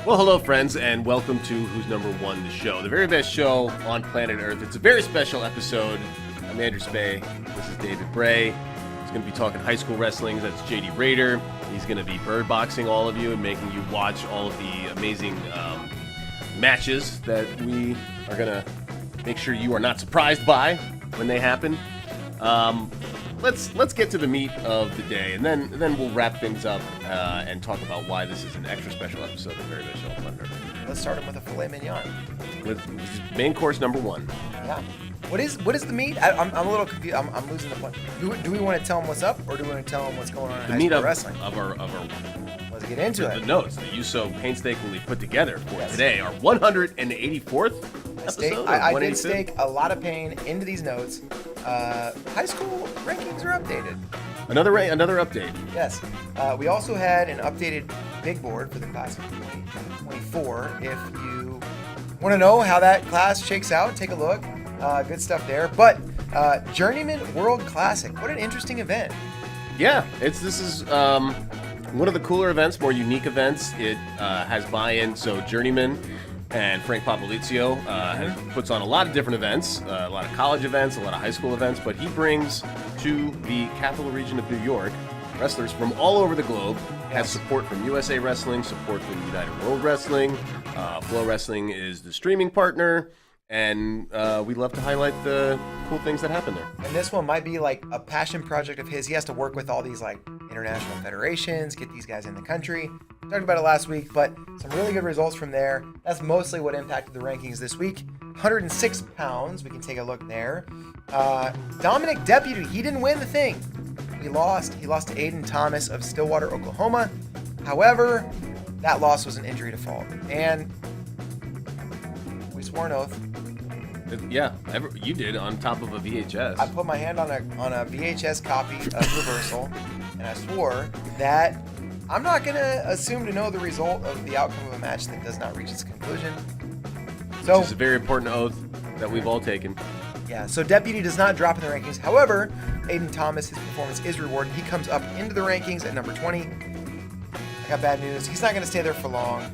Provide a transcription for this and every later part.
Well, hello, friends, and welcome to Who's Number One, the show. The very best show on planet Earth. It's a very special episode. I'm Andrew Spey. This is David Bray. He's going to be talking high school wrestling. That's JD Rader. He's going to be bird boxing all of you and making you watch all of the amazing matches that we are going to make sure you are not surprised by when they happen. Let's get to the meat of the day, and then we'll wrap things up and talk about why this is an extra special episode of Very Best Show on Planet Earth. Let's start him with a filet mignon. With main course number one. Yeah. What is the meat? I'm a little confused. I'm losing the point. Do we want to tell him what's up, or do we want to tell him what's going on in high school wrestling? Of our Let's get into it. The notes that you so painstakingly put together for today are 184th episode. I did stake a lot of pain into these notes. High school rankings are updated. Another update. Yes. We also had an updated big board for the class of 2024. If you want to know how that class shakes out, take a look. Good stuff there. But Journeyman World Classic. What an interesting event. Yeah, this is one of the cooler events, more unique events. It has buy-in, so Journeyman and Frank Popolizio puts on a lot of different events, a lot of college events, a lot of high school events, but he brings to the capital region of New York wrestlers from all over the globe, has support from USA Wrestling, support from United World Wrestling, FloWrestling is the streaming partner, and we love to highlight the cool things that happen there. And this one might be like a passion project of his. He has to work with all these like international federations, get these guys in the country. We talked about it last week, but some really good results from there. That's mostly what impacted the rankings this week. 106 pounds, we can take a look there. Dominic Deputy, he didn't win the thing. He lost to Aiden Thomas of Stillwater, Oklahoma. However, that loss was an injury to fault. And we swore an oath. Yeah, you did on top of a VHS. I put my hand on a VHS copy of Reversal, and I swore that I'm not going to assume to know the result of the outcome of a match that does not reach its conclusion. So it's a very important oath that we've all taken. Yeah, so Deputy does not drop in the rankings. However, Aiden Thomas, his performance is rewarded. He comes up into the rankings at number 20. I got bad news. He's not going to stay there for long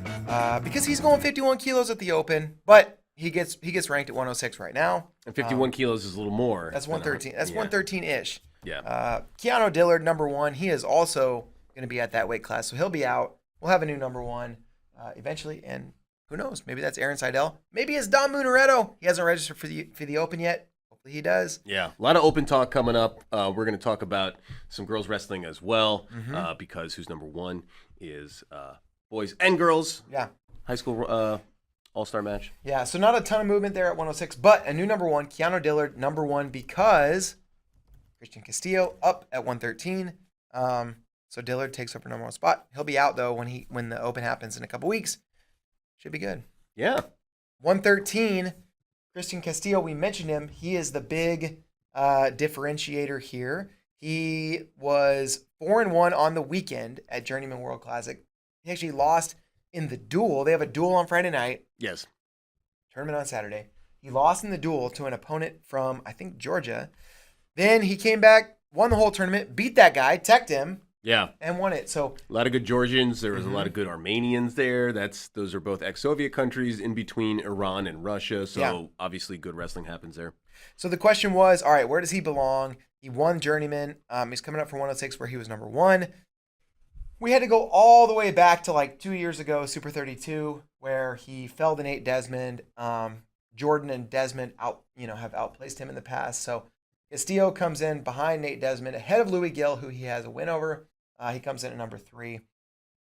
because he's going 51 kilos at the Open, but he gets ranked at 106 right now. And 51 kilos is a little more. That's 113. That's 113-ish. Yeah. Keanu Dillard, number one. He is also going to be at that weight class, so he'll be out. We'll have a new number one eventually, and who knows? Maybe that's Aaron Seidel. Maybe it's Dom Munaretto. He hasn't registered for the Open yet. Hopefully he does. Yeah, a lot of Open talk coming up. We're going to talk about some girls wrestling as well, because who's number one is boys and girls. Yeah. High school all-star match. Yeah, so not a ton of movement there at 106, but a new number one, Keanu Dillard, number one, because Christian Castillo up at 113. So Dillard takes over number one spot. He'll be out though when the Open happens in a couple weeks. Should be good. Yeah. 113, Christian Castillo, we mentioned him. He is the big differentiator here. He was 4-1 on the weekend at Journeyman World Classic. He actually lost in the duel. They have a duel on Friday night. Yes. Tournament on Saturday. He lost in the duel to an opponent from, I think, Georgia. Then he came back, won the whole tournament, beat that guy, teched him. Yeah. And won it. So a lot of good Georgians. There was a lot of good Armenians there. Those are both ex-Soviet countries in between Iran and Russia. So obviously good wrestling happens there. So the question was, all right, where does he belong? He won Journeyman. He's coming up for 106 where he was number one. We had to go all the way back to like 2 years ago, Super 32, where he fell to Nate Desmond. Jordan and Desmond have outplaced him in the past. So Castillo comes in behind Nate Desmond, ahead of Louis Gill, who he has a win over. He comes in at number 3.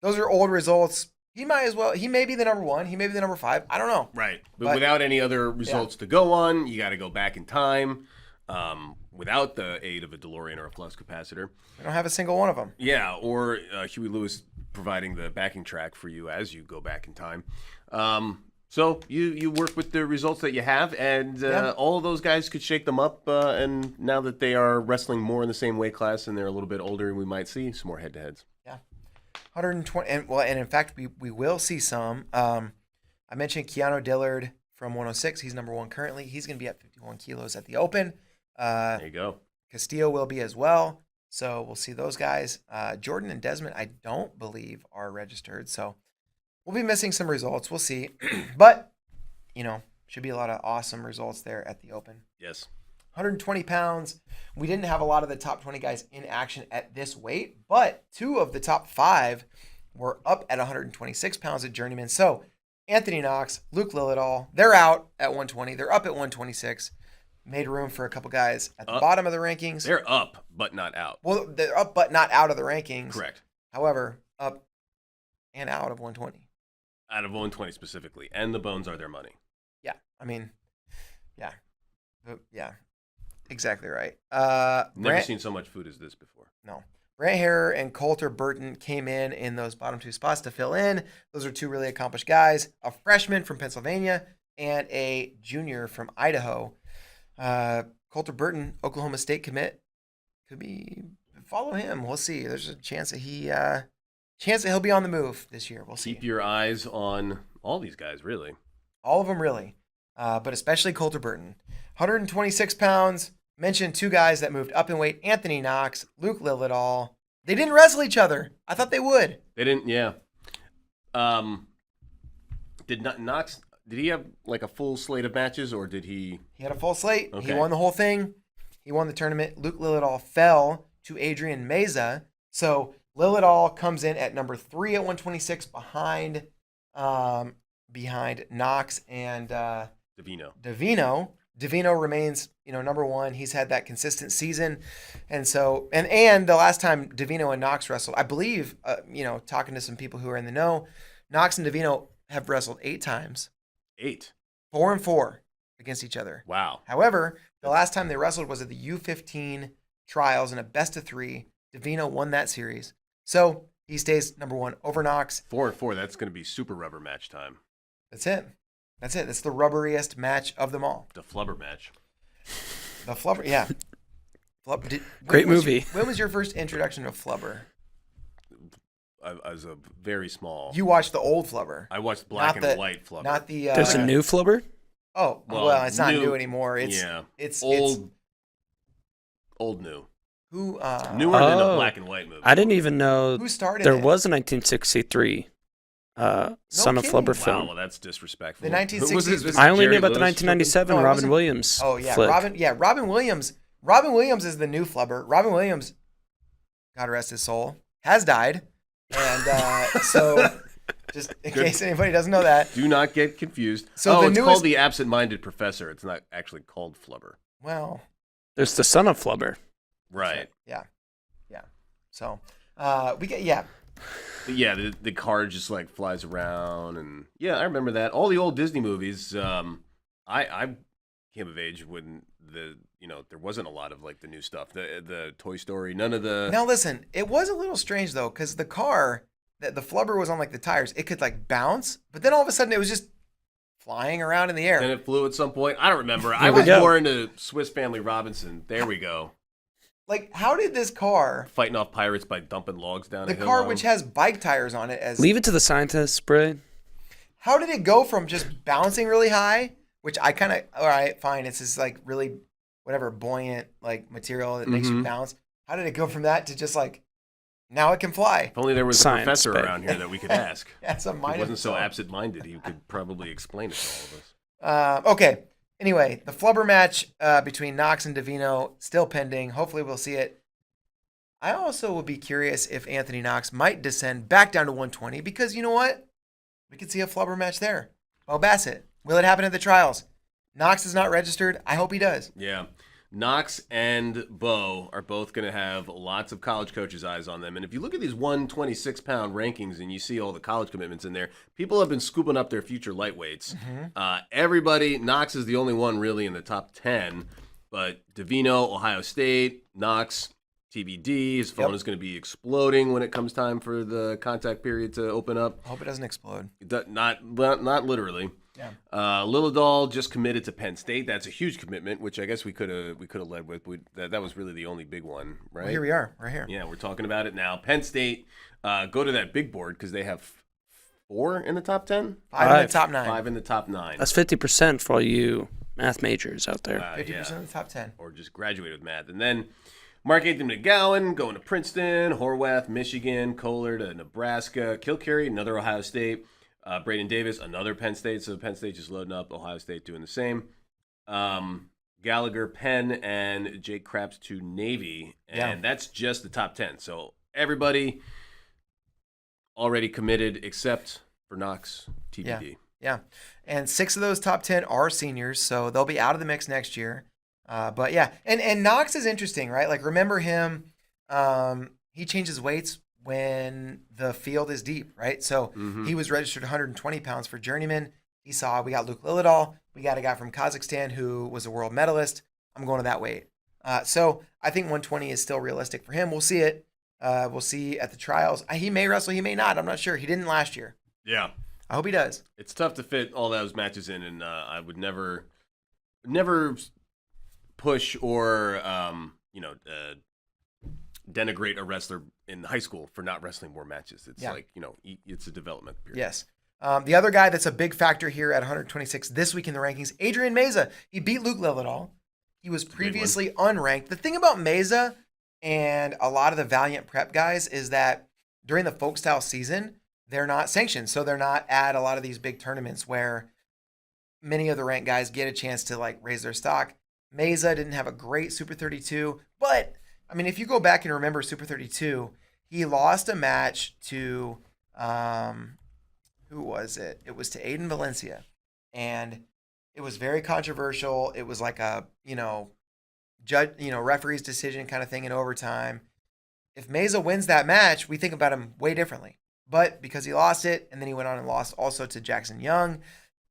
Those are old results. He may be the number 1. He may be the number 5. I don't know. Right. But without any other results to go on, you got to go back in time. Without the aid of a DeLorean or a flux capacitor. We don't have a single one of them. Yeah, or Huey Lewis providing the backing track for you as you go back in time. So you work with the results that you have, and all of those guys could shake them up. And now that they are wrestling more in the same weight class and they're a little bit older, we might see some more head-to-heads. Yeah, 120. And in fact, we will see some. I mentioned Keanu Dillard from 106. He's number 1 currently. He's going to be at 51 kilos at the Open. There you go. Castillo will be as well. So we'll see those guys. Jordan and Desmond, I don't believe, are registered. So we'll be missing some results. We'll see. But, should be a lot of awesome results there at the Open. Yes. 120 pounds. We didn't have a lot of the top 20 guys in action at this weight, but 2 of the top 5 were up at 126 pounds at Journeyman. So Anthony Knox, Luke Lillidahl, they're out at 120. They're up at 126. Made room for a couple guys at the bottom of the rankings. They're up, but not out. Well, they're up, but not out of the rankings. Correct. However, up and out of 120. Out of 120 specifically. And the bones are their money. Yeah. I mean, yeah. Yeah. Exactly right. Never seen so much food as this before. No. Brant Harrer and Coulter Burton came in those bottom 2 spots to fill in. Those are 2 really accomplished guys. A freshman from Pennsylvania and a junior from Idaho. Coulter Burton, Oklahoma State commit. Could be follow him. We'll see. There's a chance that he'll be on the move this year. We'll see. Keep your eyes on all these guys, really. All of them, really. But especially Coulter Burton. 126 pounds. Mentioned 2 guys that moved up in weight. Anthony Knox, Luke Lillidahl. They didn't wrestle each other. I thought they would. They didn't, yeah. Knox, did he have like a full slate of matches, or did he? He had a full slate. Okay. He won the whole thing. He won the tournament. Luke Lillidahl fell to Adrian Meza. So Lillidahl comes in at number 3 at 126 behind Knox and Davino. Davino remains, number 1. He's had that consistent season. And so, and the last time Davino and Knox wrestled, I believe, talking to some people who are in the know, Knox and Davino have wrestled 8 times. 8? 4-4 against each other. Wow. However, the last time they wrestled was at the U15 trials in a best of 3. Davino won that series. So he stays number 1 over Knox. 4-4, that's going to be super rubber match time. That's it. That's the rubberiest match of them all. The flubber match. The flubber, yeah. Great movie. When was your first introduction to flubber? I was a very small. You watched the old flubber. I watched black and white flubber. Not the. There's a new flubber? Oh, well, it's not new anymore. It's old new. Who? Newer than a black and white movie. I didn't even know who started there it. was a 1963 Son of Flubber film. Wow, well, that's disrespectful. The 1960s. I only knew about the 1997 Robin Williams. Oh yeah, flick. Robin Williams. Robin Williams is the new flubber. Robin Williams, God rest his soul, has died, and so just in case anybody doesn't know that, do not get confused. So it's called The Absent-Minded Professor. It's not actually called Flubber. Well, there's the Son of Flubber. Right. Yeah. So we get But yeah, the car just like flies around, and yeah, I remember that. All the old Disney movies. I came of age when there wasn't a lot of like the new stuff. The Toy Story, none of the. Now listen, it was a little strange though, because the car that the flubber was on like the tires, it could like bounce, but then all of a sudden it was just flying around in the air. And it flew at some point. I don't remember. I was more into Swiss Family Robinson. There we go. Like, how did this car fighting off pirates by dumping logs down a hill? The car, which has bike tires on it, leave it to the scientists, Bray. How did it go from just bouncing really high, which I kind of all right, fine, it's this like really whatever buoyant like material that makes you bounce. How did it go from that to just like now it can fly? If only there was a professor around here that we could ask. That's a mind. He wasn't so absent-minded. He could probably explain it to all of us. Okay. Anyway, the flubber match between Knox and Davino still pending. Hopefully we'll see it. I also will be curious if Anthony Knox might descend back down to 120 because you know what? We could see a flubber match there. Bo Bassett. Will it happen at the trials? Knox is not registered. I hope he does. Yeah. Knox and Bo are both going to have lots of college coaches' eyes on them. And if you look at these 126-pound rankings and you see all the college commitments in there, people have been scooping up their future lightweights. Everybody, Knox is the only one really in the top 10. But Davino, Ohio State, Knox, TBD. His phone is going to be exploding when it comes time for the contact period to open up. I hope it doesn't explode. Not literally. Yeah. Lillidahl just committed to Penn State. That's a huge commitment, which I guess we could have led with. That was really the only big one, right? Well, here we are, right here. Yeah, we're talking about it now. Penn State, go to that big board because they have 4 in the top 10? 5 in the top 9. 5 in the top 9. That's 50% for all you math majors out there. 50% of the top 10. Or just graduate with math. And then Mark Anthony McGowan going to Princeton, Horwath, Michigan, Kohler to Nebraska, Kilcarry, another Ohio State. Braden Davis, another Penn State. So Penn State just loading up. Ohio State doing the same. Gallagher, Penn, and Jake Krabs to Navy. And that's just the top 10. So everybody already committed except for Knox, TBD. Yeah. And 6 of those top 10 are seniors, so they'll be out of the mix next year. But yeah, and Knox is interesting, right? Like, remember him, he changes weights when the field is deep, right? So he was registered 120 pounds for Journeyman. He saw, we got Luke Lillidahl. We got a guy from Kazakhstan who was a world medalist. I'm going to that weight. So I think 120 is still realistic for him. We'll see it. We'll see at the trials. He may wrestle, he may not. I'm not sure. He didn't last year. Yeah. I hope he does. It's tough to fit all those matches in, and I would never push or denigrate a wrestler in high school for not wrestling more matches. It's like, it's a development period. Yes. The other guy that's a big factor here at 126 this week in the rankings, Adrian Meza. He beat Luke Lillidahl. He was previously unranked. The thing about Meza and a lot of the Valiant Prep guys is that during the folk style season, they're not sanctioned. So they're not at a lot of these big tournaments where many of the ranked guys get a chance to like raise their stock. Meza didn't have a great Super 32, but I mean, if you go back and remember Super 32, he lost a match to, who was it? It was to Aiden Valencia. And it was very controversial. It was like a, referee's decision kind of thing in overtime. If Meza wins that match, we think about him way differently. But because he lost it, and then he went on and lost also to Jackson Young,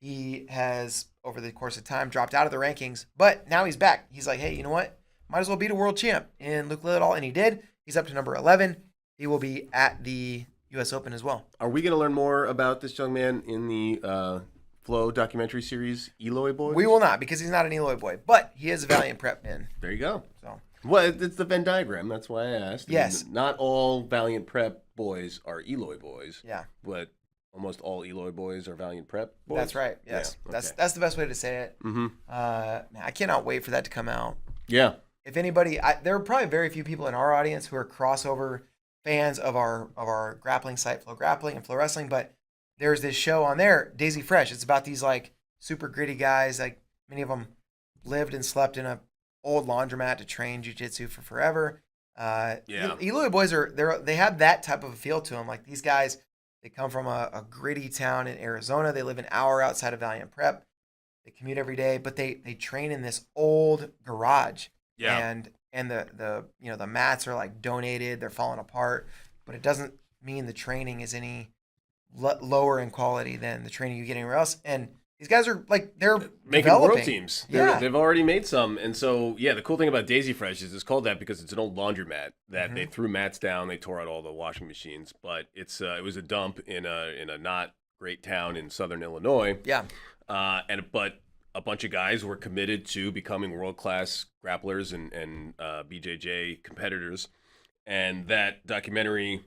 he has, over the course of time, dropped out of the rankings. But now he's back. He's like, hey, you know what? Might as well beat a world champ in Luke Lillidahl, and he did. He's up to number 11. He will be at the U.S. Open as well. Are we going to learn more about this young man in the Flow documentary series, Eloy Boys? We will not, because he's not an Eloy boy, but he is a Valiant Prep man. There you go. So, well, it's the Venn diagram. That's why I asked. Yes. I mean, not all Valiant Prep boys are Eloy boys. Yeah. But almost all Eloy boys are Valiant Prep boys. That's right. Yes. Yeah, okay. That's the best way to say it. Mm-hmm. I cannot wait for that to come out. Yeah. If anybody, there are probably very few people in our audience who are crossover fans of our grappling site, Flow Grappling and FloWrestling, but there's this show on there, Daisy Fresh. It's about these like super gritty guys. Like, many of them lived and slept in a old laundromat to train jiu-jitsu for forever. Eloy boys they have that type of a feel to them. Like, these guys, they come from a gritty town in Arizona. They live an hour outside of Valiant Prep. They commute every day, but they train in this old garage. Yeah. And the mats are like donated, they're falling apart, but it doesn't mean the training is any lower in quality than the training you get anywhere else. And these guys are like, they're making developing world teams. They've already made some. And so, the cool thing about Daisy Fresh is it's called that because it's an old laundromat that they threw mats down, they tore out all the washing machines, but it was a dump in a not great town in southern Illinois. Yeah. But a bunch of guys were committed to becoming world-class grapplers and BJJ competitors. And that documentary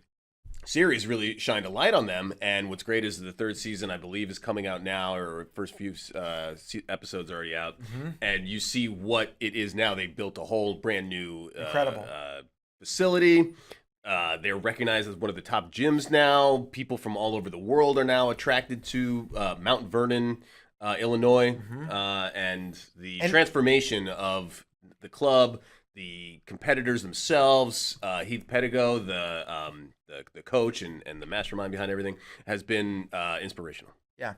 series really shined a light on them. And what's great is the 3rd season, I believe, is coming out now, or first few episodes are already out. And you see what it is now. They built a whole brand new incredible facility. They're recognized as one of the top gyms now. People from all over the world are now attracted to Mount Vernon, Illinois, and the transformation of the club, the competitors themselves, Heath Pedigo, the coach and the mastermind behind everything, has been inspirational. Yeah.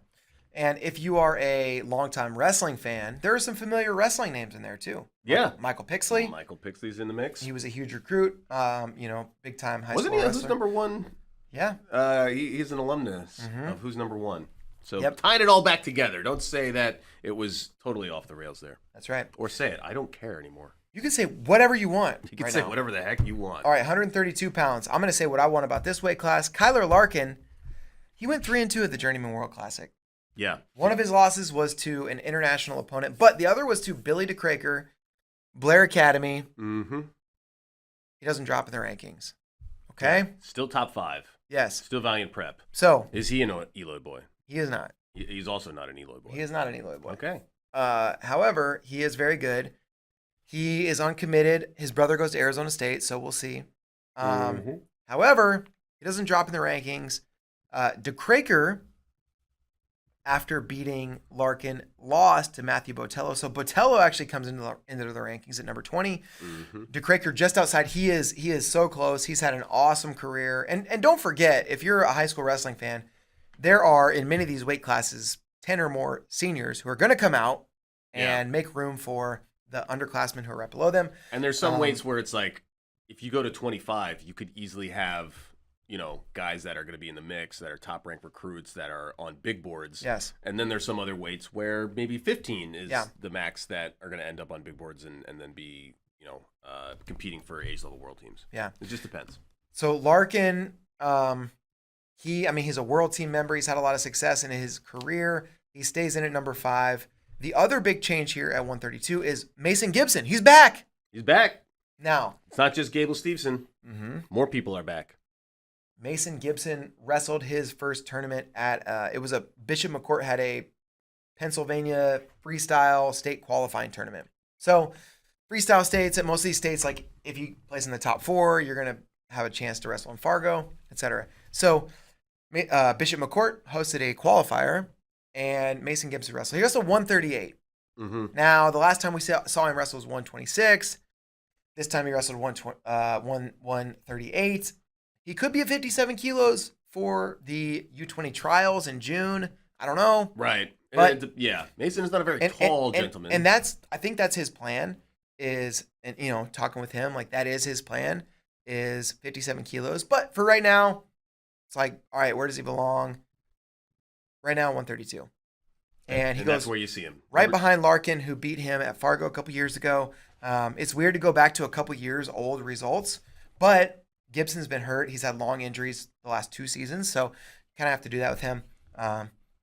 And if you are a longtime wrestling fan, there are some familiar wrestling names in there too. Yeah. Michael Pixley. Michael Pixley's in the mix. He was a huge recruit, big time high school Wasn't he? wrestler. Who's number 1? Yeah. He's an alumnus of Who's Number 1. So tying it all back together. Don't say that it was totally off the rails there. That's right. Or say it. I don't care anymore. You can say whatever you want. You can say whatever the heck you want. All right, 132 pounds. I'm going to say what I want about this weight class. Kyler Larkin, he went 3-2 at the Journeyman World Classic. Yeah. One of his losses was to an international opponent, but the other was to Billy DeCraker, Blair Academy. Mm-hmm. He doesn't drop in the rankings. Okay? Yeah. Still top 5. Yes. Still Valiant Prep. So. Is he an Eloy boy? He is not. He's also not an Eloy boy. He is not an Eloy boy. Okay. However, he is very good. He is uncommitted. His brother goes to Arizona State, so we'll see. However, he doesn't drop in the rankings. DeCraker after beating Larkin, lost to Matthew Botello. So Botello actually comes into the rankings at number 20. Mm-hmm. DeCraker just outside. He is so close. He's had an awesome career. And don't forget, if you're a high school wrestling fan, there are in many of these weight classes 10 or more seniors who are going to come out and make room for the underclassmen who are right below them. And there's some weights where it's like, if you go to 25, you could easily have, guys that are going to be in the mix, that are top-ranked recruits, that are on big boards. Yes. And then there's some other weights where maybe 15 is the max that are going to end up on big boards and then be, competing for age-level world teams. Yeah. It just depends. So Larkin, he's a world team member. He's had a lot of success in his career. He stays in at number 5. The other big change here at 132 is Mason Gibson. He's back. He's back. Now. It's not just Gable Steveson. Mm-hmm. More people are back. Mason Gibson wrestled his first tournament at, Bishop McCourt had a Pennsylvania freestyle state qualifying tournament. So freestyle states at most of these states, like if you place in the top 4, you're going to have a chance to wrestle in Fargo, etc. So Bishop McCourt hosted a qualifier and Mason Gibson wrestled. He wrestled 138. Mm-hmm. Now, the last time we saw him wrestle was 126. This time he wrestled 138. He could be at 57 kilos for the U20 trials in June. I don't know. Right. But, Mason is not a very tall gentleman. And I think that's his plan talking with him, like that is his plan, is 57 kilos. But for right now, it's like, all right, where does he belong? Right now, 132. And he goes, that's where you see him. Right behind Larkin, who beat him at Fargo a couple years ago. It's weird to go back to a couple years old results, but Gibson's been hurt. He's had long injuries the last 2 seasons, so kind of have to do that with him.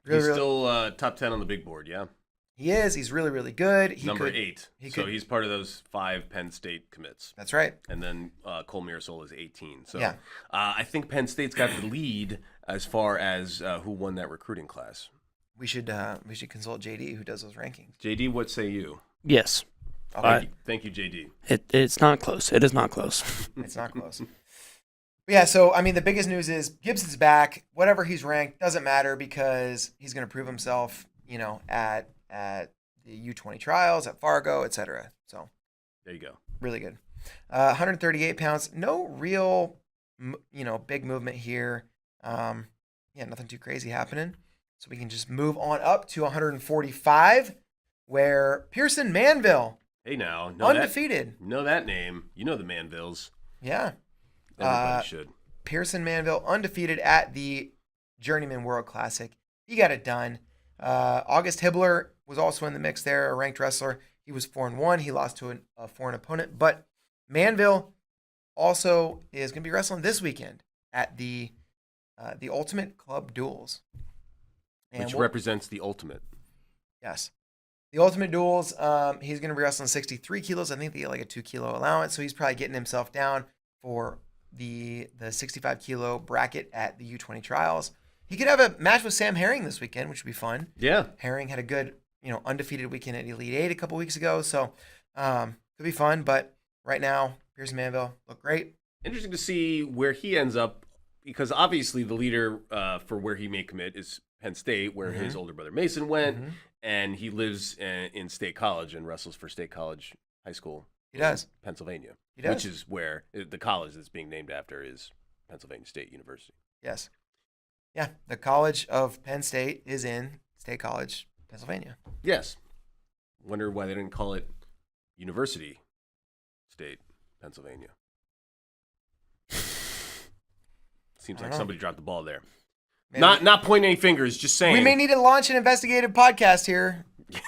He's still top 10 on the big board, yeah. He is. He's really, really good. Number 8. He's part of those 5 Penn State commits. That's right. And then Cole Mirasol is 18. So yeah. I think Penn State's got the lead as far as who won that recruiting class. We should consult JD, who does those rankings. JD, what say you? Yes. Okay. Thank you, JD. It's not close. It is not close. It's not close. Yeah, so, the biggest news is Gibson's back. Whatever he's ranked doesn't matter because he's going to prove himself, at the U20 trials, at Fargo, etc. So there you go. Really good. 138 pounds. No real, big movement here. Nothing too crazy happening. So we can just move on up to 145, where Pearson Manville. Hey now. Undefeated. Know that name. You know the Manvilles. Yeah. Everybody should. Pearson Manville, undefeated at the Journeyman World Classic. He got it done. August Hibbler was also in the mix there, a ranked wrestler. He was 4-1. He lost to a foreign opponent. But Manville also is going to be wrestling this weekend at the Ultimate Club Duels. Which represents the Ultimate. Yes. The Ultimate Duels, he's going to be wrestling 63 kilos. I think they get like a 2-kilo allowance. So he's probably getting himself down for the 65 kilo bracket at the U20 trials. He could have a match with Sam Herring this weekend, which would be fun. Yeah. Herring had a good, undefeated weekend at Elite 8 a couple weeks ago. So could be fun. But right now, Pearson Manville look great. Interesting to see where he ends up, because obviously the leader for where he may commit is Penn State, where his older brother Mason went, and he lives in State College and wrestles for State College High School. He does. Pennsylvania. He does. Which is where the college that's being named after is Pennsylvania State University. Yes. Yeah, the College of Penn State is in State College, Pennsylvania. Yes. Wonder why they didn't call it University State, Pennsylvania. Seems like somebody dropped the ball there. Maybe. Not pointing any fingers, just saying. We may need to launch an investigative podcast here.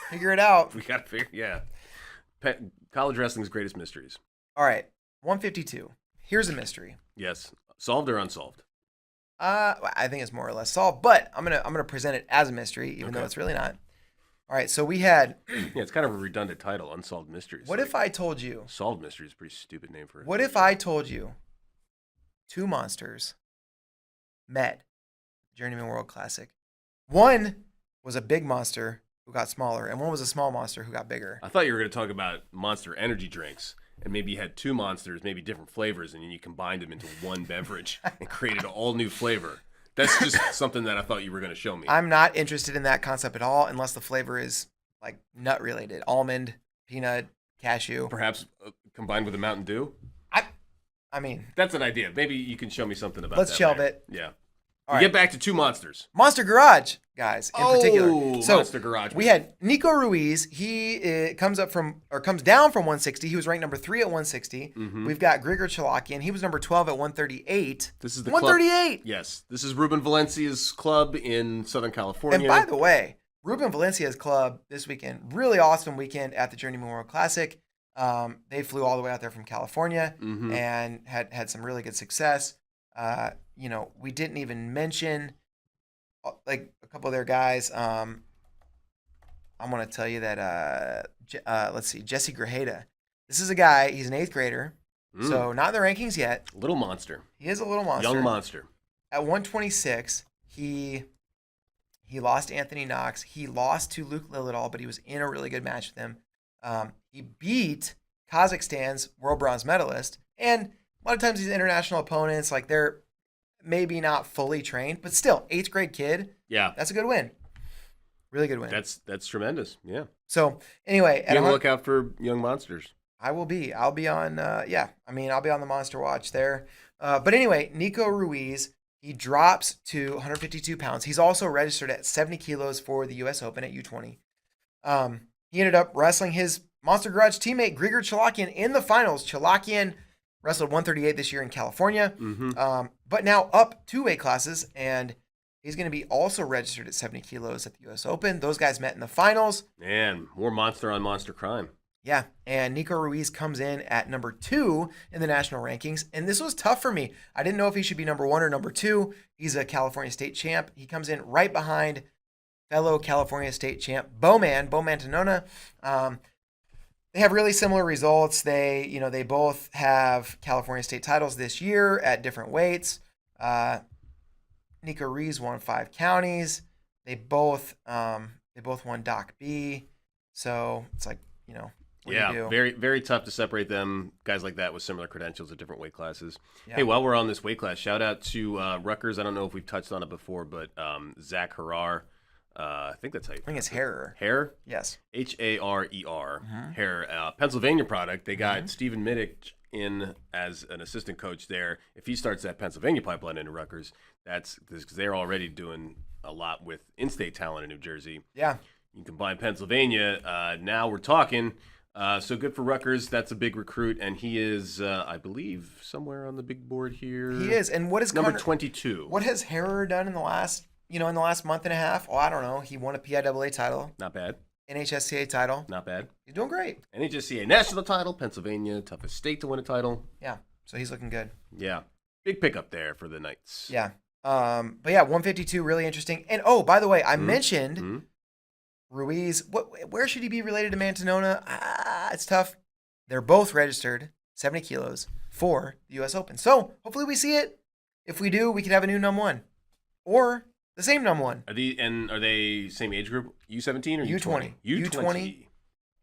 Figure it out. We got to figure, yeah. College wrestling's greatest mysteries. All right, 152. Here's a mystery. Yes, solved or unsolved? I think it's more or less solved, but I'm gonna present it as a mystery, even though it's really not. All right, so we had. Yeah, it's kind of a redundant title, Unsolved Mysteries. What if I told you? Solved Mysteries is a pretty stupid name for it. What if I told you 2 monsters met Journeyman World Classic? One was a big monster who got smaller, and one was a small monster who got bigger. I thought you were going to talk about Monster energy drinks, and maybe you had 2 monsters, maybe different flavors, and then you combined them into one beverage and created an all-new flavor. That's just something that I thought you were going to show me. I'm not interested in that concept at all unless the flavor is like nut related. Almond, peanut, cashew. Perhaps combined with a Mountain Dew? I mean, that's an idea. Maybe you can show me something about let's that. shelve later. it. Yeah. All We right. get back to two monsters. Monster Garage, guys, in particular. So Monster Garage. we had Nico Ruiz. He comes down from 160. He was ranked number 3 at 160. Mm-hmm. We've got Grigor Chalakian. He was number 12 at 138. This is the 138. Club. Yes. This is Ruben Valencia's club in Southern California. And by the way, Ruben Valencia's club this weekend, really awesome weekend at the Journeyman World Classic. They flew all the way out there from California and had some really good success. We didn't even mention like a couple of their guys. I'm going to tell you that, let's see, Jesse Grajeda. This is a guy, he's an 8th grader, so not in the rankings yet. Little monster. He is a little monster. Young monster. At 126, he lost to Anthony Knox. He lost to Luke Lillidahl, but he was in a really good match with him. He beat Kazakhstan's world bronze medalist. And a lot of times these international opponents, like they're maybe not fully trained, but still, 8th grade kid. Yeah. That's a good win. Really good win. That's tremendous. Yeah. So anyway, Be on the lookout for young monsters. I'll be on, I'll be on the monster watch there. But anyway, Nico Ruiz, he drops to 152 pounds. He's also registered at 70 kilos for the U.S. Open at U20. He ended up wrestling his Monster Garage teammate, Grigor Chalakian, in the finals. Chalakian wrestled 138 this year in California, but now up 2 weight classes, and he's going to be also registered at 70 kilos at the U.S. Open. Those guys met in the finals. Man, more monster on monster crime. Yeah, and Nico Ruiz comes in at number 2 in the national rankings, and this was tough for me. I didn't know if he should be number 1 or number 2. He's a California state champ. He comes in right behind fellow California state champ Bowman Tanona. They have really similar results. They both have California state titles this year at different weights. Nico Ruiz won 5 counties. They both won Doc B. So it's like, what do you do? Very, very tough to separate them. Guys like that with similar credentials at different weight classes. Yeah. Hey, while we're on this weight class, shout out to Rutgers. I don't know if we've touched on it before, but Zach Harar. I think that's how you. I think it's Harer. Harer? Yes. Harer. Harer. Pennsylvania product. They got Stephen Middick in as an assistant coach there. If he starts that Pennsylvania pipeline into Rutgers, that's because they're already doing a lot with in-state talent in New Jersey. Yeah. You combine Pennsylvania. Now we're talking. So good for Rutgers. That's a big recruit, and he is, I believe, somewhere on the big board here. He is. And what is number 22? What has Harer done in the last month and a half? Oh, I don't know. He won a PIAA title. Not bad. NHSCA title. Not bad. He's doing great. NHSCA national title. Pennsylvania, toughest state to win a title. Yeah. So he's looking good. Yeah. Big pickup there for the Knights. Yeah. But yeah, 152, really interesting. And oh, by the way, I mentioned Ruiz. Where should he be related to Mantanona? It's tough. They're both registered 70 kilos for the U.S. Open. So hopefully we see it. If we do, we could have a new number 1 or the same number 1. Are they same age group? U17 or U20? U20.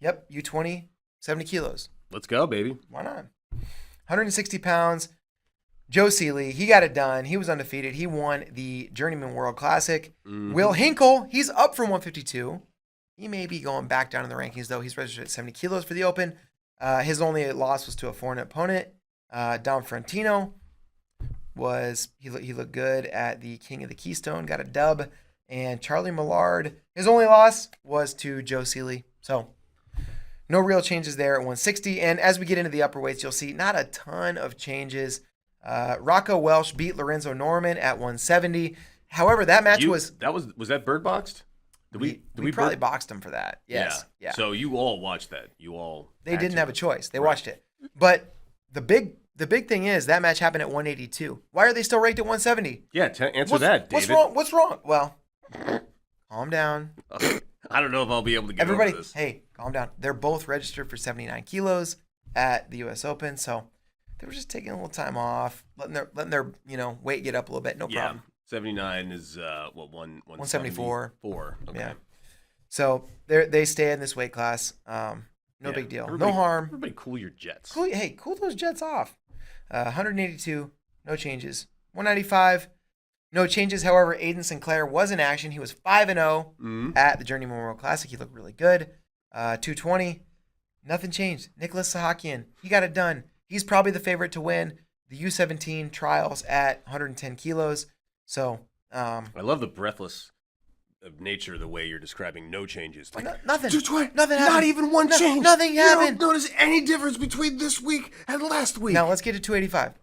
Yep, U20, 70 kilos. Let's go, baby. Why not? 160 pounds. Joe Seeley, he got it done. He was undefeated. He won the Journeyman World Classic. Will Hinkle, he's up from 152. He may be going back down in the rankings, though. He's registered at 70 kilos for the Open. His only loss was to a foreign opponent. Dom Frontino he looked good at the King of the Keystone, got a dub. And Charlie Millard, his only loss was to Joe Seeley. So no real changes there at 160. And as we get into the upper weights, you'll see not a ton of changes. Rocco Welsh beat Lorenzo Norman at 170. However, that match was that bird boxed? We probably boxed him for that. Yes. Yeah. So you all watched that. They didn't have a choice. They watched it. But the big thing is that match happened at 182. Why are they still ranked at 170? Yeah, answer that, David. What's wrong? Well, calm down. I don't know if I'll be able to get Everybody, over this. hey, calm down. They're both registered for 79 kilos at the U.S. Open, so they were just taking a little time off, letting their weight get up a little bit. No problem. 79 is 174. 4. Okay. Yeah. So they stay in this weight class. No big deal. No harm. Everybody cool your jets. Cool those jets off. 182, no changes. 195, No changes, however. Aiden Sinclair was in action. He was 5-0 at the Journeyman World Classic. He looked really good. 220, nothing changed. Nicholas Sahakian, he got it done. He's probably the favorite to win the U17 trials at 110 kilos. So, I love the breathless of nature of the way you're describing no changes. Like, nothing. 220, Nothing happened. not even one change. Nothing happened. You don't notice any difference between this week and last week. Now let's get to 285.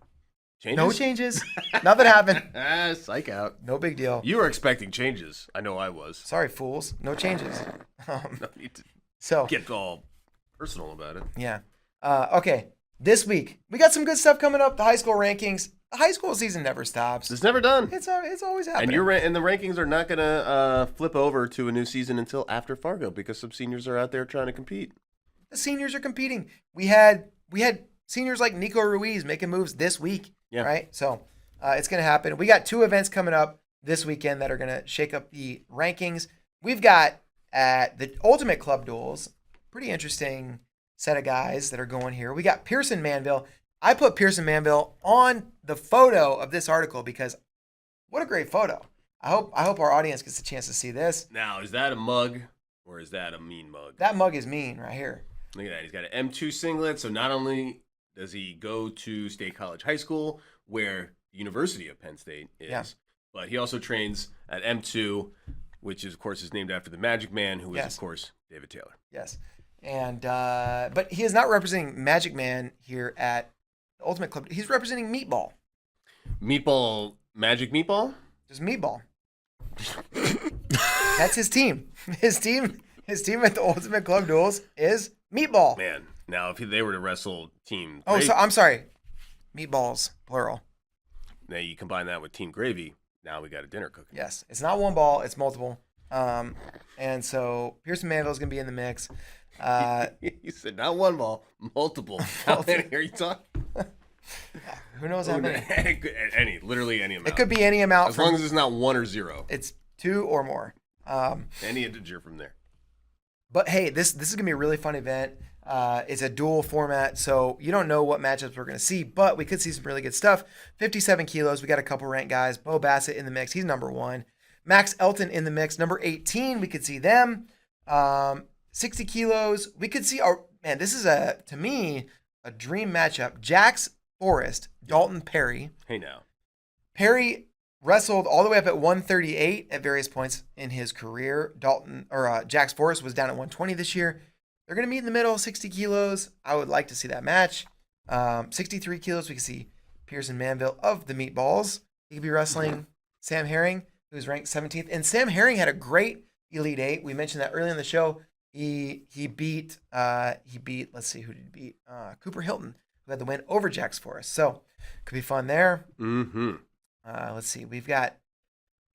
Changes? No changes. Nothing happened. Psych out. No big deal. You were expecting changes. I know I was. Sorry, fools. No changes. No need to So get all personal about it. yeah. Okay. This week we got some good stuff coming up. The high school rankings. The high school season never stops. It's never done. It's always happening. And the rankings are not gonna flip over to a new season until after Fargo because some seniors are out there trying to compete. The seniors are competing. We had seniors like Nico Ruiz making moves this week. Yeah. Right. So it's gonna happen. We got 2 events coming up this weekend that are gonna shake up the rankings. We've got at the Ultimate Club Duels, pretty interesting set of guys that are going here. We got Pearson Manville. I put Pearson Manville on the photo of this article because what a great photo. I hope our audience gets a chance to see this. Now, is that a mug or is that a mean mug? That mug is mean right here. Look at that. He's got an M2 singlet. So not only does he go to State College High School, where the University of Penn State is, but he also trains at M2, which is, of course, is named after the Magic Man, who is, of course, David Taylor. Yes. And but he is not representing Magic Man here at the Ultimate Club. He's representing Meatball. Magic Meatball? Just Meatball. That's his team. His team at the Ultimate Club Duels is Meatball. Man, now if they were to wrestle Team Oh, Gravy, so I'm sorry. Meatballs, plural. now you combine that with Team Gravy, now we got a dinner cooking. Yes. It's not one ball, it's multiple. And so Pearson Manville is going to be in the mix. You said not one ball, multiple. How many are you talking? Who knows how many? Literally any amount. It could be any amount. As long as it's not 1 or 0. It's 2 or more. Any integer from there. But hey, this is going to be a really fun event. It's a dual format, so you don't know what matchups we're going to see, but we could see some really good stuff. 57 kilos, we got a couple ranked guys. Bo Bassett in the mix, he's number 1. Max Elton in the mix, number 18, we could see them. 60 kilos, we could see, this is to me, a dream matchup. Jax Forrest, Dalton Perry. Hey now. Perry wrestled all the way up at 138 at various points in his career. Jax Forrest was down at 120 this year. They're going to meet in the middle, 60 kilos. I would like to see that match. 63 kilos, we can see Pearson Manville of the Meatballs. He could be wrestling Sam Herring, who's ranked 17th. And Sam Herring had a great Elite 8. We mentioned that early in the show. He beat, let's see, who did he beat? Cooper Hilton, who had the win over Jax Forrest. So, could be fun there. Mm-hmm. Let's see. We've got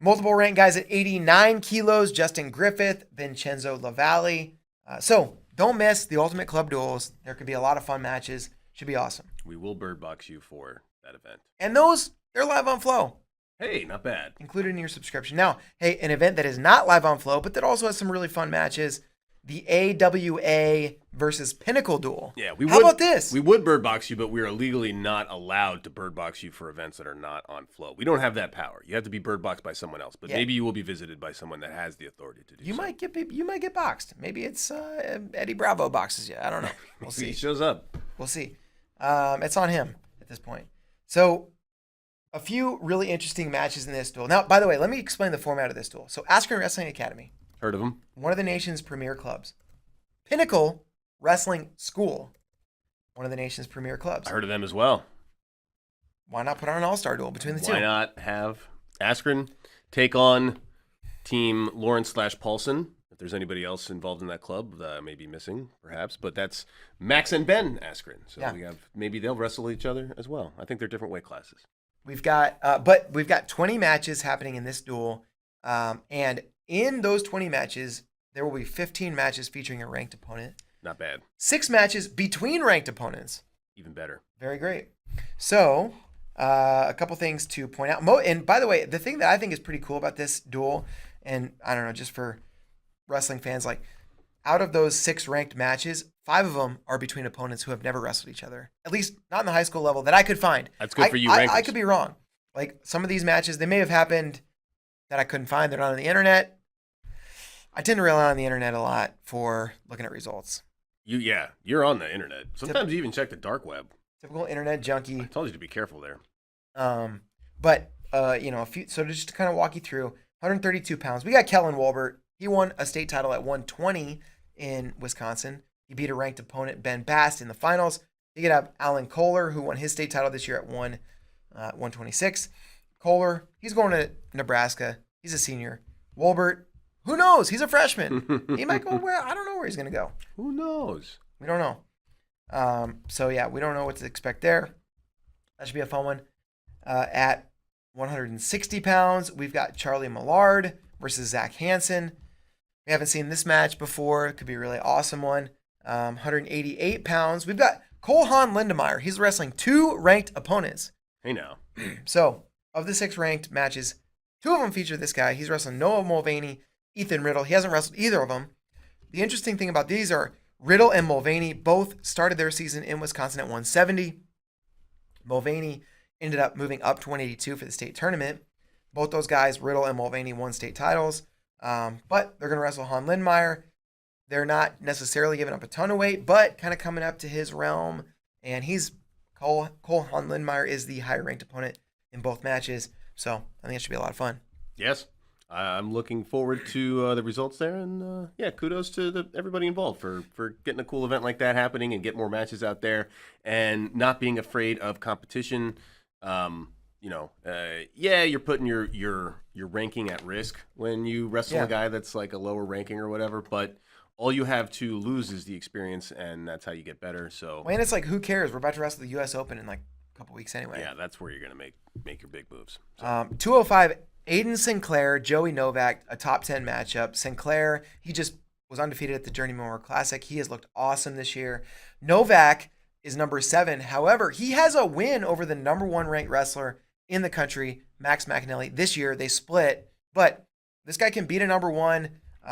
multiple ranked guys at 89 kilos. Justin Griffith, Vincenzo Lavalle. So, don't miss the Ultimate Club Duels. There could be a lot of fun matches. Should be awesome. We will bird box you for that event. And those, they're live on Flow. Hey, not bad. Included in your subscription. Now, hey, an event that is not live on Flow, but that also has some really fun matches. The AWA versus Pinnacle duel. Yeah, How about this? We would bird box you, but we are legally not allowed to bird box you for events that are not on Flow. We don't have that power. You have to be bird boxed by someone else, but maybe you will be visited by someone that has the authority to do you so. You might get boxed. Maybe it's Eddie Bravo boxes you. I don't know. We'll see. He shows up. We'll see. It's on him at this point. So, a few really interesting matches in this duel. Now, by the way, let me explain the format of this duel. So, Askren Wrestling Academy. Heard of him? One of the nation's premier clubs. Pinnacle Wrestling School. One of the nation's premier clubs. I heard of them as well. Why not put on an all-star duel between the two? Why not have Askren take on Team Lawrence/Paulson? If there's anybody else involved in that club that I may be missing, perhaps. But that's Max and Ben Askren. So maybe they'll wrestle each other as well. I think they're different weight classes. We've got 20 matches happening in this duel. And in those 20 matches, there will be 15 matches featuring a ranked opponent. Not bad. 6 matches between ranked opponents. Even better. Very great. So, a couple things to point out. And by the way, the thing that I think is pretty cool about this duel, and I don't know, just for wrestling fans, like out of those 6 ranked matches, 5 of them are between opponents who have never wrestled each other. At least not in the high school level that I could find. That's good for you, rankers. I could be wrong. Like some of these matches, they may have happened that I couldn't find. They're not on the internet. I tend to rely on the internet a lot for looking at results. You're on the internet. Sometimes you even check the dark web. Typical internet junkie. I told you to be careful there. But just to kind of walk you through, 132 pounds. We got Kellen Wolbert. He won a state title at 120 in Wisconsin. He beat a ranked opponent, Ben Bast, in the finals. You could have Alan Kohler, who won his state title this year at 126. Kohler, he's going to Nebraska. He's a senior. Wolbert, who knows? He's a freshman. He might go where? I don't know where he's going to go. Who knows? We don't know. We don't know what to expect there. That should be a fun one. At 160 pounds, we've got Charlie Millard versus Zach Hansen. We haven't seen this match before. It could be a really awesome one. 188 pounds, we've got Cole Haan Lindemeyer. He's wrestling 2 ranked opponents. Hey now. So, of the 6 ranked matches, 2 of them feature this guy. He's wrestling Noah Mulvaney, Ethan Riddle. He hasn't wrestled either of them. The interesting thing about these are Riddle and Mulvaney both started their season in Wisconsin at 170. Mulvaney ended up moving up to 182 for the state tournament. Both those guys, Riddle and Mulvaney, won state titles. But they're going to wrestle Haan Lindemeyer. They're not necessarily giving up a ton of weight, but kind of coming up to his realm. And Cole Haan Lindemeyer is the higher ranked opponent in both matches. So I think it should be a lot of fun. Yes. I'm looking forward to the results there. And kudos to everybody involved for getting a cool event like that happening and get more matches out there and not being afraid of competition. You're putting your ranking at risk when you wrestle a guy that's like a lower ranking or whatever, but all you have to lose is the experience, and that's how you get better. So, and it's like, who cares? We're about to wrestle the U.S. Open in like a couple weeks anyway. Yeah, that's where you're gonna make your big moves. So. 205, Aiden Sinclair, Joey Novak, a top 10 matchup. Sinclair, he just was undefeated at the Journeyman World Classic. He has looked awesome this year. Novak is number 7. However, he has a win over the number 1 ranked wrestler in the country, Max McAnally. This year they split, but this guy can beat a number 1.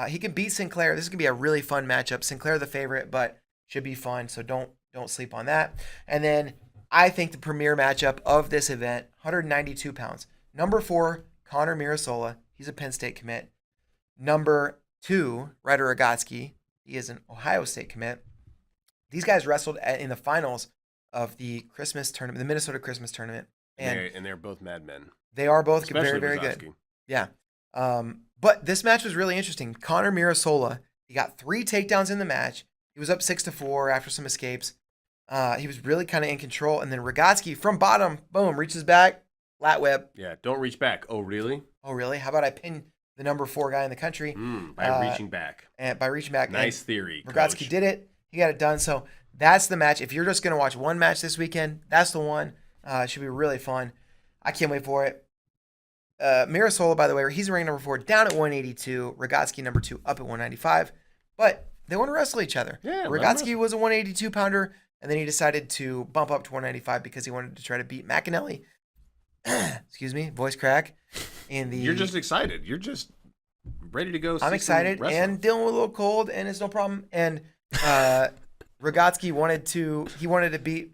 He can beat Sinclair. This is gonna be a really fun matchup. Sinclair the favorite, but should be fun. So don't sleep on that. And then I think the premier matchup of this event, 192 pounds. Number 4, Connor Mirasola. He's a Penn State commit. Number 2, Ryder Rogotsky. He is an Ohio State commit. These guys wrestled in the finals of the Christmas tournament, the Minnesota Christmas tournament. And they're both madmen. They are both Especially very, very Rogotsky. good. Yeah. But this match was really interesting. Connor Mirasola, he got 3 takedowns in the match. He was up 6-4 after some escapes. He was really kind of in control. And then Rogotsky from bottom, boom, reaches back, lat whip. Yeah, don't reach back. Oh, really? Oh, really? How about I pin the number 4 guy in the country? By reaching back. And by reaching back. Nice theory, Rogotsky Coach. did it. He got it done. So that's the match. If you're just going to watch one match this weekend, that's the one. It should be really fun. I can't wait for it. Mirasola, by the way, he's ranked number 4 down at 182. Rogotsky number 2 up at 195. But they want to wrestle each other. Yeah, Rogotsky was a 182 pounder, and then he decided to bump up to 195 because he wanted to try to beat McAnally. Excuse me, voice crack. You're just excited. You're just ready to go. I'm excited and dealing with a little cold, and it's no problem. And Rogotsky wanted to beat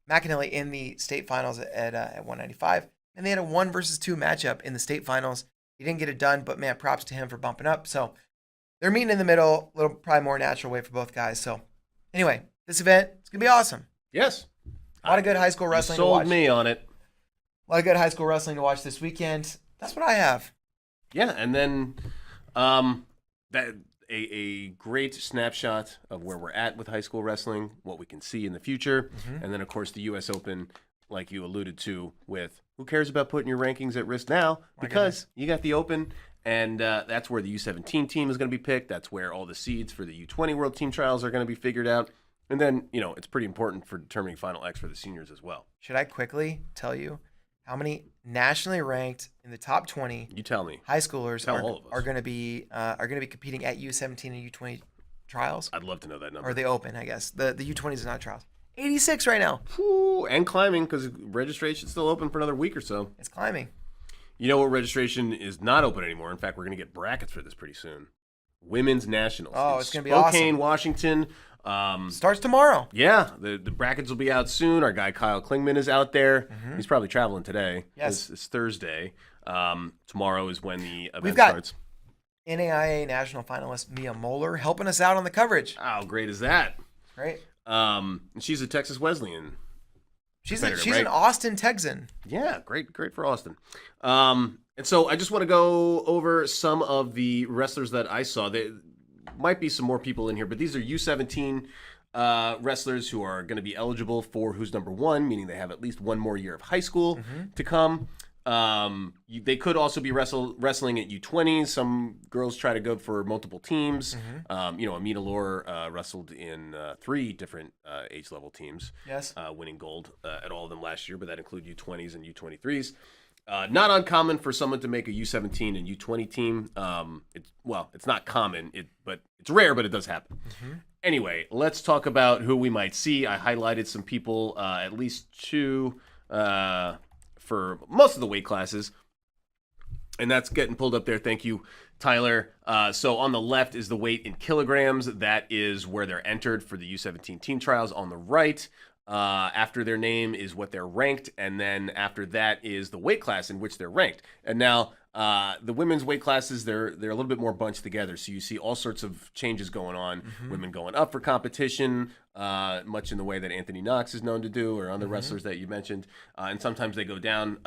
McAnally in the state finals at 195. And they had a 1 versus 2 matchup in the state finals. He didn't get it done, but man, props to him for bumping up. So they're meeting in the middle, a little probably more natural way for both guys. So anyway, this event, it's going to be awesome. Yes. A lot of good high school wrestling to watch. Sold me on it. A lot of good high school wrestling to watch this weekend. That's what I have. Yeah, and then a great snapshot of where we're at with high school wrestling, what we can see in the future, and then, of course, the U.S. Open, like you alluded to, with who cares about putting your rankings at risk now? Because you got the Open, and that's where the U17 team is going to be picked. That's where all the seeds for the U20 World Team Trials are going to be figured out. And then, it's pretty important for determining Final X for the seniors as well. Should I quickly tell you how many nationally ranked in the top 20 you tell me high schoolers all of us. are going to be competing at U17 and U20 trials? I'd love to know that number. Or the Open, I guess. The U20 is not trials. 86 right now. Whew, and climbing because registration's still open for another week or so. It's climbing. You know what registration is not open anymore? In fact, we're going to get brackets for this pretty soon. Women's Nationals. Oh, it's going to be Spokane, awesome. Washington, Starts tomorrow. Yeah, the brackets will be out soon. Our guy Kyle Klingman is out there. He's probably traveling today. Yes. It's Thursday. Tomorrow is when the event got starts. NAIA national finalist Mia Moeller helping us out on the coverage. How great is that? Right. She's a Texas Wesleyan. She's competitor, right? an Austin Texan. Yeah, great for Austin. And so I just want to go over some of the wrestlers that I saw. There might be some more people in here, but these are U17 wrestlers who are going to be eligible for Who's Number One, meaning they have at least one more year of high school to come. They could also be wrestling at U20s. Some girls try to go for multiple teams. Amina Lore wrestled in 3 different age level teams. Yes. Winning gold at all of them last year, but that include U20s and U23s. Not uncommon for someone to make a U17 and U20 team. It's not common, but it's rare, but it does happen. Anyway, let's talk about who we might see. I highlighted some people, at least 2 for most of the weight classes. And that's getting pulled up there. Thank you, Tyler. So on the left is the weight in kilograms. That is where they're entered for the U17 team trials. On the right, after their name is what they're ranked. And then after that is the weight class in which they're ranked. And now the women's weight classes, they're a little bit more bunched together. So you see all sorts of changes going on. Women going up for competition, much in the way that Anthony Knox is known to do, or other wrestlers that you mentioned. And sometimes they go down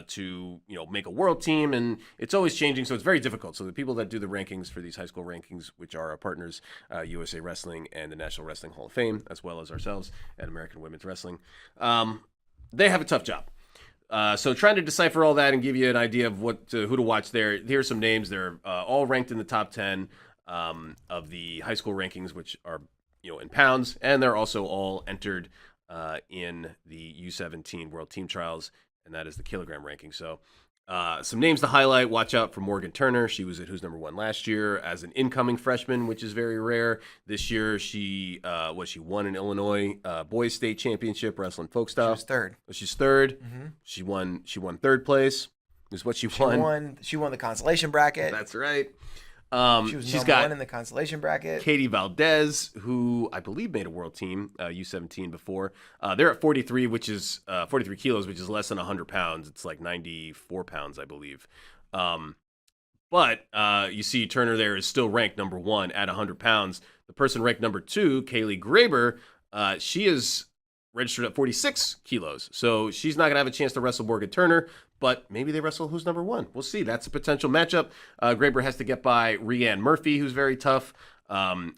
to make a world team, and it's always changing. So it's very difficult. So the people that do the rankings for these high school rankings, which are our partners, USA Wrestling and the National Wrestling Hall of Fame, as well as ourselves at American Women's Wrestling, they have a tough job. So trying to decipher all that and give you an idea of who to watch there. Here's some names. They're all ranked in the top 10 of the high school rankings, which are in pounds, and they're also all entered in the U17 World Team Trials, and that is the kilogram ranking. So some names to highlight. Watch out for Morgan Turner. She was at Who's Number One last year as an incoming freshman, which is very rare. This year, she won an Illinois boys state championship wrestling folk style. She was third. She's third. She won third place. Is what she won. She won the consolation bracket. That's right. She's got 1 in the consolation bracket. Katie Valdez, who I believe made a world team, U17 before. They're at 43, which is 43 kilos, which is less than 100 pounds. It's like 94 pounds, I believe. But you see Turner there is still ranked number 1 at 100 pounds. The person ranked number 2, Kaylee Graber, she is registered at 46 kilos. So she's not going to have a chance to wrestle Morgan Turner, but maybe they wrestle Who's Number One. We'll see. That's a potential matchup. Graber has to get by Rhiann Murphy, who's very tough.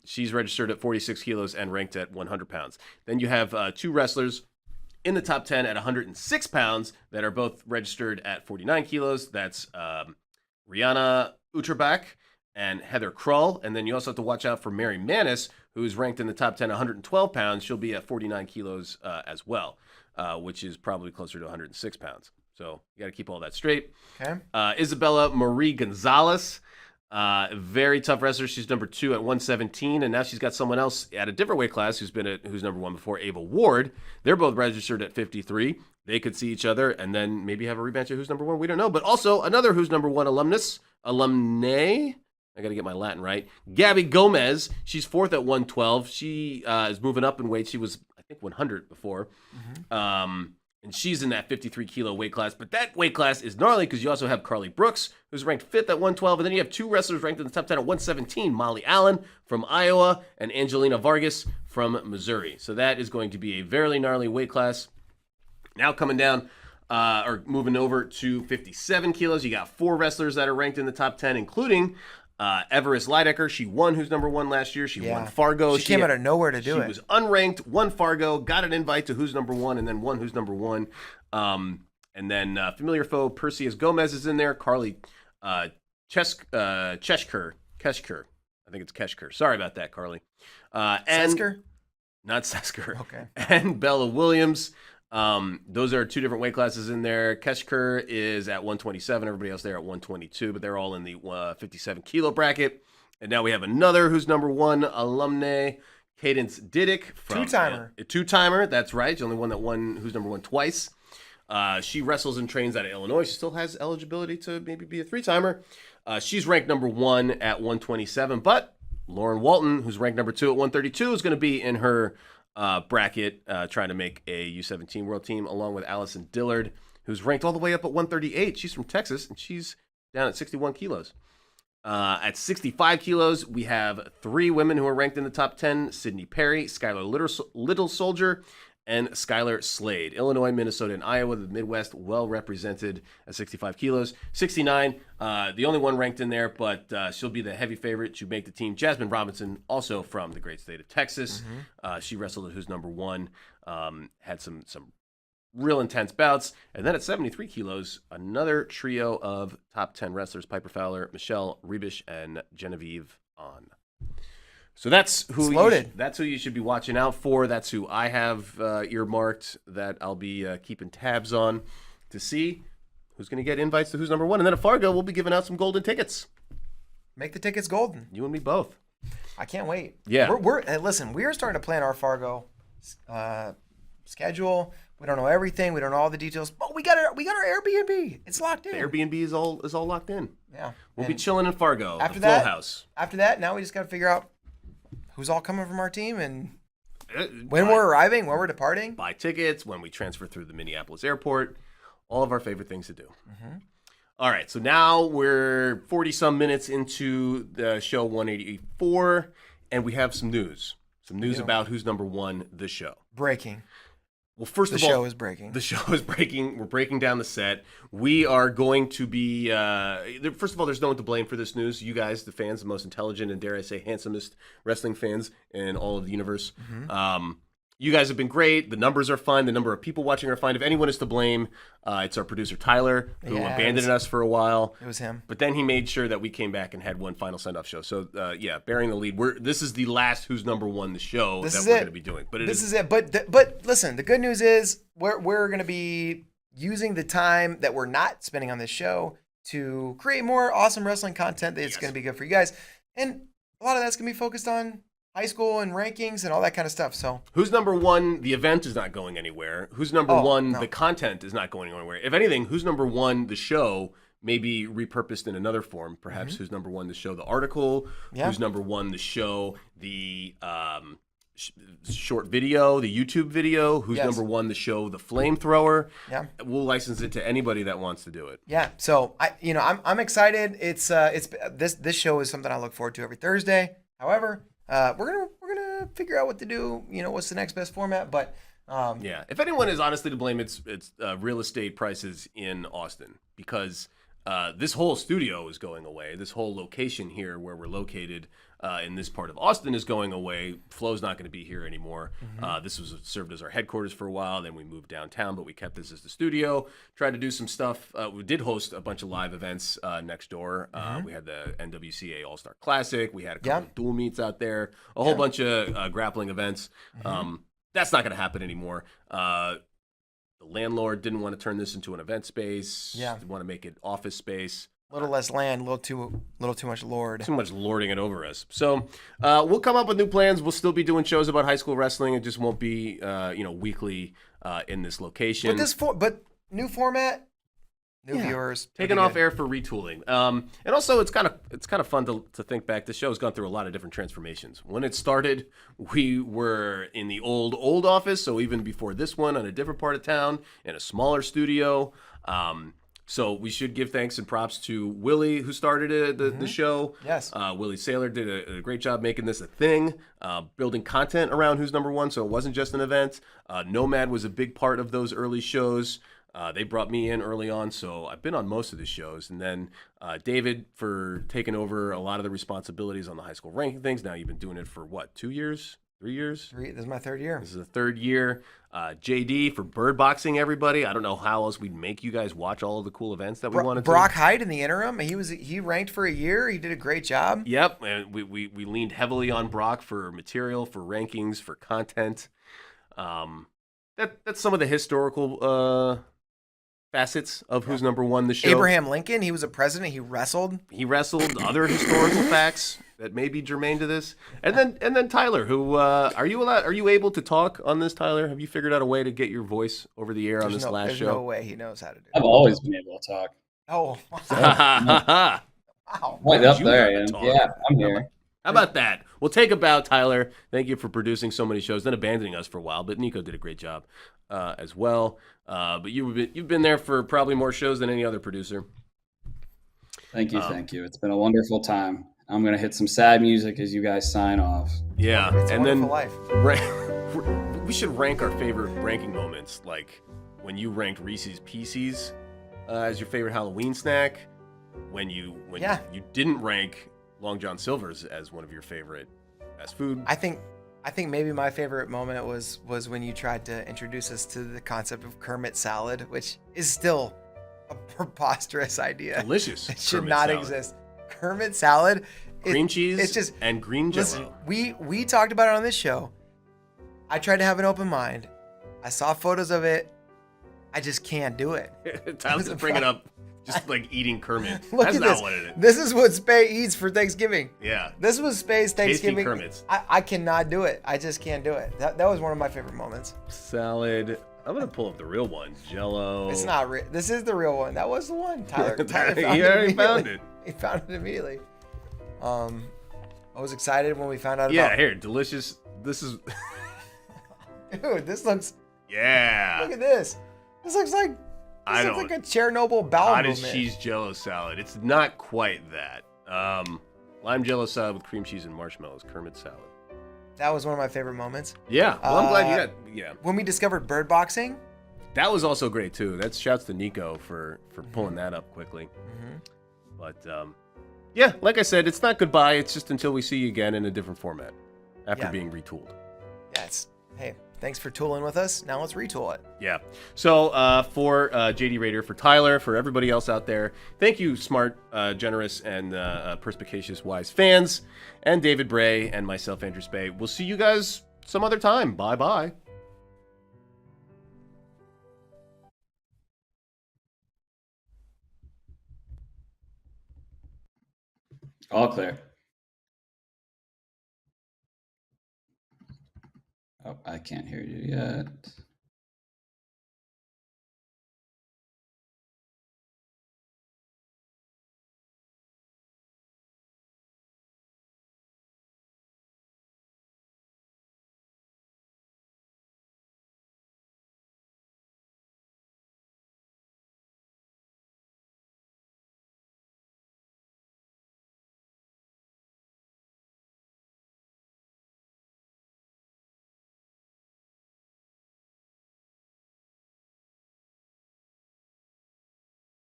She's registered at 46 kilos and ranked at 100 pounds. Then you have 2 wrestlers in the top 10 at 106 pounds that are both registered at 49 kilos. That's Rihanna Utterbach and Heather Krull. And then you also have to watch out for Mary Manis, who's ranked in the top 10 at 112 pounds. She'll be at 49 kilos as well, which is probably closer to 106 pounds. So you got to keep all that straight. Okay. Isabella Marie Gonzalez, very tough wrestler. She's number 2 at 117, and now she's got someone else at a different weight class who's number 1 before, Ava Ward. They're both registered at 53. They could see each other and then maybe have a rematch of Who's Number One. We don't know. But also another Who's Number One alumnae. I got to get my Latin right. Gabby Gomez. She's 4th at 112. She is moving up in weight. She was, I think, 100 before. And she's in that 53 kilo weight class. But that weight class is gnarly because you also have Carly Brooks, who's ranked 5th at 112. And then you have 2 wrestlers ranked in the top 10 at 117, Molly Allen from Iowa and Angelina Vargas from Missouri. So that is going to be a very gnarly weight class. Now coming down, or moving over to 57 kilos, you got 4 wrestlers that are ranked in the top 10, including Everest Leidecker. She won Who's Number One last year. She won Fargo. She came out of nowhere to do it. She was unranked, won Fargo, got an invite to Who's Number One, and then won Who's Number One. And then familiar foe Perseus Gomez is in there. Carly Cheshker. I think it's Keshker. Sorry about that, Carly. Sesker? Not Sesker. Okay. And Bella Williams. Those are 2 different weight classes in there. Keshker is at 127. Everybody else there at 122, but they're all in the 57 kilo bracket. And now we have another Who's Number One alumnae, Cadence Diddick. Two-timer. A 2-timer, that's right. She's the only one that won Who's Number One twice. She wrestles and trains out of Illinois. She still has eligibility to maybe be a 3-timer. She's ranked number 1 at 127, but Lauren Walton, who's ranked number 2 at 132, is going to be in her bracket trying to make a U17 world team, along with Allison Dillard, who's ranked all the way up at 138. She's from Texas, and she's down at 61 kilos. At 65 kilos, we have 3 women who are ranked in the top 10: Sydney Perry, Skylar Little Soldier, and Skylar Slade. Illinois, Minnesota, and Iowa, the Midwest, well represented at 65 kilos. 69, the only one ranked in there, but she'll be the heavy favorite to make the team. Jasmine Robinson, also from the great state of Texas. She wrestled at Who's Number 1, had some real intense bouts. And then at 73 kilos, another trio of top 10 wrestlers: Piper Fowler, Michelle Rebish, and Genevieve On. So that's who you should be watching out for. That's who I have earmarked that I'll be keeping tabs on to see who's going to get invites to Who's Number 1. And then at Fargo, we'll be giving out some golden tickets. Make the tickets golden. You and me both. I can't wait. Yeah. Listen, we are starting to plan our Fargo schedule. We don't know everything. We don't know all the details, but we got our Airbnb. It's locked in. The Airbnb is all locked in. Yeah. We'll be chilling in Fargo. After the that, Full House. After that, now we just got to figure out who's all coming from our team and when we're arriving, when we're departing. Buy tickets, when we transfer through the Minneapolis airport. All of our favorite things to do. All right, so now we're 40-some minutes into the show 184, and we have some news. Some news about Who's Number 1, the show. Breaking. Well, first of all, the show is breaking. The show is breaking. We're breaking down the set. We are going to be, first of all, there's no one to blame for this news. You guys, the fans, the most intelligent and, dare I say, handsomest wrestling fans in all of the universe. You guys have been great. The numbers are fine. The number of people watching are fine. If anyone is to blame, it's our producer, Tyler, who abandoned us for a while. It was him. But then he made sure that we came back and had one final send-off show. So, bearing the lead. This is the last Who's Number 1, the show that we're going to be doing. But this is it. But listen, the good news is we're going to be using the time that we're not spending on this show to create more awesome wrestling content that's going to be good for you guys. And a lot of that's going to be focused on high school and rankings and all that kind of stuff. So Who's Number 1, the event is not going anywhere. Who's Number 1, the content is not going anywhere. If anything, Who's Number 1, the show, may be repurposed in another form. Perhaps Who's Number 1, the show, the article. Who's Number 1, the show, the short video, the YouTube video. Who's Number 1, the show, the flamethrower. Yeah, we'll license it to anybody that wants to do it. Yeah. So I'm excited. It's this show is something I look forward to every Thursday. However, we're gonna figure out what to do. What's the next best format? But if anyone is honestly to blame, it's real estate prices in Austin, because this whole studio is going away. This whole location here, where we're located in this part of Austin, is going away. Flo's not going to be here anymore. This was served as our headquarters for a while. Then we moved downtown, but we kept this as the studio. Tried to do some stuff. We did host a bunch of live events next door. We had the NWCA All-Star Classic. We had a couple of dual meets out there. A whole bunch of grappling events. That's not going to happen anymore. The landlord didn't want to turn this into an event space. Didn't want to make it office space. A little less land, a little too much lord. Too much lording it over us. So we'll come up with new plans. We'll still be doing shows about high school wrestling. It just won't be weekly in this location. But new format, new viewers, taken off air for retooling. And also it's kind of fun to think back. The show's gone through a lot of different transformations. When it started, we were in the old office, so even before this one, on a different part of town, in a smaller studio. So we should give thanks and props to Willie, who started the show. Yes. Willie Saylor did a great job making this a thing, building content around Who's Number 1, so it wasn't just an event. Nomad was a big part of those early shows. They brought me in early on, so I've been on most of the shows. And then David for taking over a lot of the responsibilities on the high school ranking things. Now you've been doing it for, 2 years? 3 years? This is my third year. This is the third year. JD for bird boxing everybody. I don't know how else we'd make you guys watch all of the cool events that we wanted to. Brock Hyde in the interim. He ranked for a year. He did a great job. Yep. And we leaned heavily on Brock for material, for rankings, for content. That's some of the historical facets of Who's Number 1, the show. Abraham Lincoln, he was a president. He wrestled. Other historical facts that may be germane to this. And then Tyler, who are you able to talk on this, Tyler? Have you figured out a way to get your voice over the air on this last show? There's no way he knows how to do it. I've always been able to talk. Oh, wow. Right up there, Ian. Yeah, I'm here. How about that? We'll take a bow, Tyler. Thank you for producing so many shows, then abandoning us for a while. But Nico did a great job as well. But you've been there for probably more shows than any other producer. Thank you, thank you. It's been a wonderful time. I'm gonna hit some sad music as you guys sign off. Yeah, It's a and then wonderful life. we should rank our favorite ranking moments, like when you ranked Reese's Pieces as your favorite Halloween snack, when you didn't rank Long John Silver's as one of your favorite fast food. I think maybe my favorite moment was when you tried to introduce us to the concept of Kermit salad, which is still a preposterous idea. Delicious. It should Kermit not salad. exist. Kermit salad. Cream cheese it's just, and green jello. listen, we talked about it on this show. I tried to have an open mind. I saw photos of it. I just can't do it. Tyler's just bringing up just like eating Kermit. Look That's at not this. what it is. This is what Spay eats for Thanksgiving. Yeah. This was Spay's Thanksgiving. Kermits. I cannot do it. I just can't do it. That was one of my favorite moments. Salad. I'm gonna pull up the real one. Jello. It's not real. This is the real one. That was the one. Tyler He found already it found immediately. it. He found it immediately. I was excited when we found out Yeah, about. here, delicious. This is. Dude, this looks. Yeah. Look at this. This looks like. I This looks don't- like a Chernobyl bowel Cottage movement. cheese Jello salad. It's not quite that. Lime Jello salad with cream cheese and marshmallows. Kermit salad. That was one of my favorite moments. Yeah. Well, I'm glad you got. Yeah. When we discovered bird boxing. That was also great too. That's shouts to Nico for pulling that up quickly. But yeah, like I said, it's not goodbye. It's just until we see you again in a different format after Yeah. being retooled. Yeah, hey, thanks for tooling with us. Now let's retool it. Yeah. So for JD Raider, for Tyler, for everybody else out there, thank you, smart, generous, and perspicacious, wise fans, and David Bray and myself, Andrew Spay. We'll see you guys some other time. Bye bye. All clear. Oh, I can't hear you yet.